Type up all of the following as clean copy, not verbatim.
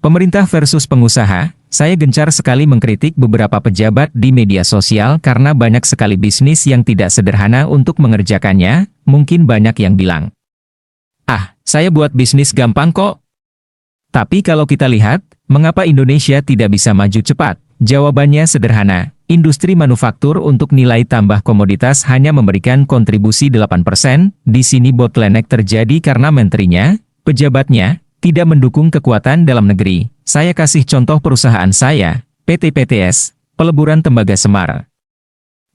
Pemerintah versus pengusaha, saya gencar sekali mengkritik beberapa pejabat di media sosial karena banyak sekali bisnis yang tidak sederhana untuk mengerjakannya. Mungkin banyak yang bilang, "Ah, saya buat bisnis gampang kok." Tapi kalau kita lihat, mengapa Indonesia tidak bisa maju cepat? Jawabannya sederhana. Industri manufaktur untuk nilai tambah komoditas hanya memberikan kontribusi 8%. Di sini bottleneck terjadi karena menterinya, pejabatnya, tidak mendukung kekuatan dalam negeri. Saya kasih contoh perusahaan saya, PT PTS, Peleburan Tembaga Semar.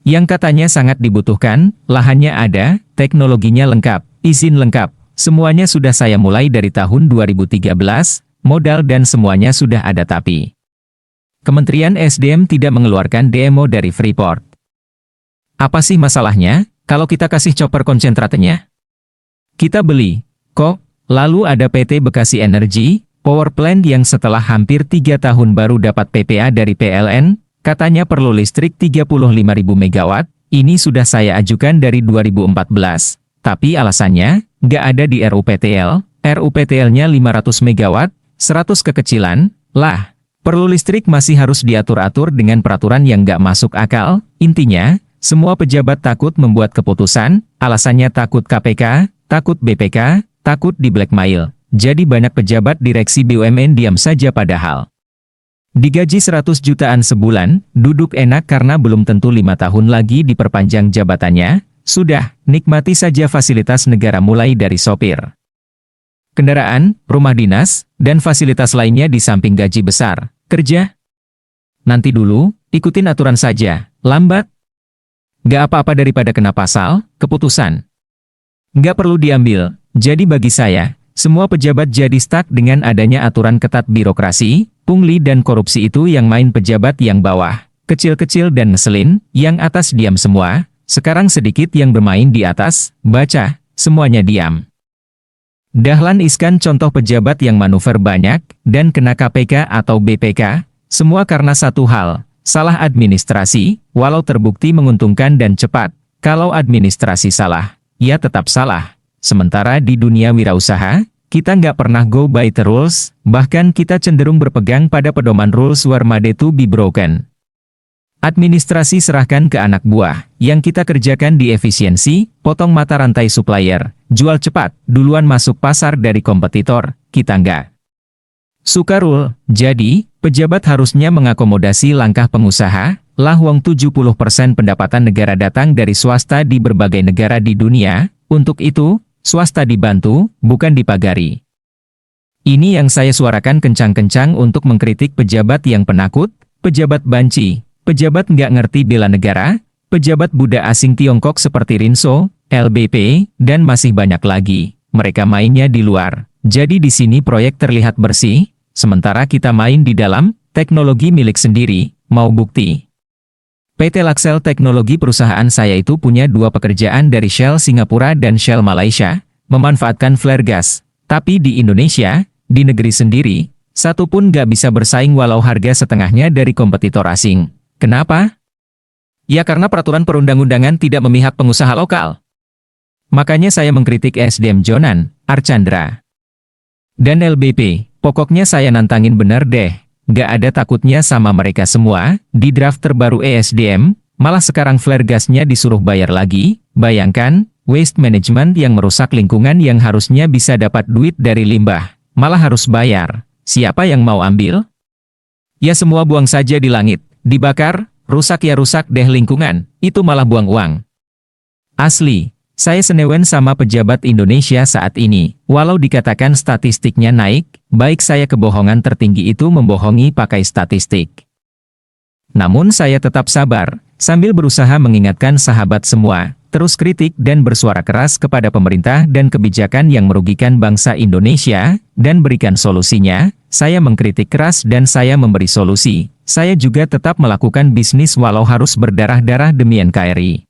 Yang katanya sangat dibutuhkan, lahannya ada, teknologinya lengkap, izin lengkap. Semuanya sudah saya mulai dari tahun 2013, modal dan semuanya sudah ada tapi Kementerian SDM tidak mengeluarkan DMO dari Freeport. Apa sih masalahnya, kalau kita kasih chopper konsentratenya? Kita beli, kok. Lalu ada PT Bekasi Energy, power plant yang setelah hampir 3 tahun baru dapat PPA dari PLN, katanya perlu listrik 35.000 megawatt, ini sudah saya ajukan dari 2014. Tapi alasannya, nggak ada di RUPTL, RUPTL-nya 500 megawatt, 100 kekecilan, lah. Perlu listrik masih harus diatur-atur dengan peraturan yang nggak masuk akal. Intinya, semua pejabat takut membuat keputusan, alasannya takut KPK, takut BPK, takut di blackmail. Jadi banyak pejabat direksi BUMN diam saja padahal digaji 100 jutaan sebulan, duduk enak karena belum tentu 5 tahun lagi diperpanjang jabatannya. Sudah, nikmati saja fasilitas negara mulai dari sopir, kendaraan, rumah dinas, dan fasilitas lainnya di samping gaji besar. Kerja? Nanti dulu, ikutin aturan saja. Lambat? Gak apa-apa daripada kena pasal, keputusan gak perlu diambil. Jadi bagi saya, semua pejabat jadi stuck dengan adanya aturan ketat birokrasi, pungli dan korupsi itu yang main pejabat yang bawah, kecil-kecil dan ngeselin, yang atas diam semua, sekarang sedikit yang bermain di atas, baca, semuanya diam. Dahlan Iskan contoh pejabat yang manuver banyak, dan kena KPK atau BPK, semua karena satu hal, salah administrasi, walau terbukti menguntungkan dan cepat, kalau administrasi salah, ya tetap salah. Sementara di dunia wirausaha, kita nggak pernah go by the rules, bahkan kita cenderung berpegang pada pedoman rules were made to be broken. Administrasi serahkan ke anak buah, yang kita kerjakan di efisiensi, potong mata rantai supplier, jual cepat, duluan masuk pasar dari kompetitor, kita nggak suka rule. Jadi, pejabat harusnya mengakomodasi langkah pengusaha, lah wong 70% pendapatan negara datang dari swasta di berbagai negara di dunia, untuk itu, swasta dibantu, bukan dipagari. Ini yang saya suarakan kencang-kencang untuk mengkritik pejabat yang penakut, pejabat banci, pejabat nggak ngerti bela negara, pejabat Buddha asing Tiongkok seperti Rinso, LBP, dan masih banyak lagi. Mereka mainnya di luar. Jadi di sini proyek terlihat bersih, sementara kita main di dalam, teknologi milik sendiri, mau bukti. PT Laksel Teknologi perusahaan saya itu punya 2 pekerjaan dari Shell Singapura dan Shell Malaysia, memanfaatkan flare gas. Tapi di Indonesia, di negeri sendiri, satu pun nggak bisa bersaing walau harga setengahnya dari kompetitor asing. Kenapa? Ya karena peraturan perundang-undangan tidak memihak pengusaha lokal. Makanya saya mengkritik SDM Jonan, Archandra, dan LBP. Pokoknya saya nantangin bener deh. Nggak ada takutnya sama mereka semua, di draft terbaru ESDM, malah sekarang flare gasnya disuruh bayar lagi. Bayangkan, waste management yang merusak lingkungan yang harusnya bisa dapat duit dari limbah, malah harus bayar. Siapa yang mau ambil? Ya semua buang saja di langit, dibakar, rusak ya rusak deh lingkungan, itu malah buang uang. Asli. Saya senewen sama pejabat Indonesia saat ini, walau dikatakan statistiknya naik, baik saya kebohongan tertinggi itu membohongi pakai statistik. Namun saya tetap sabar, sambil berusaha mengingatkan sahabat semua, terus kritik dan bersuara keras kepada pemerintah dan kebijakan yang merugikan bangsa Indonesia, dan berikan solusinya. Saya mengkritik keras dan saya memberi solusi. Saya juga tetap melakukan bisnis walau harus berdarah-darah demi NKRI.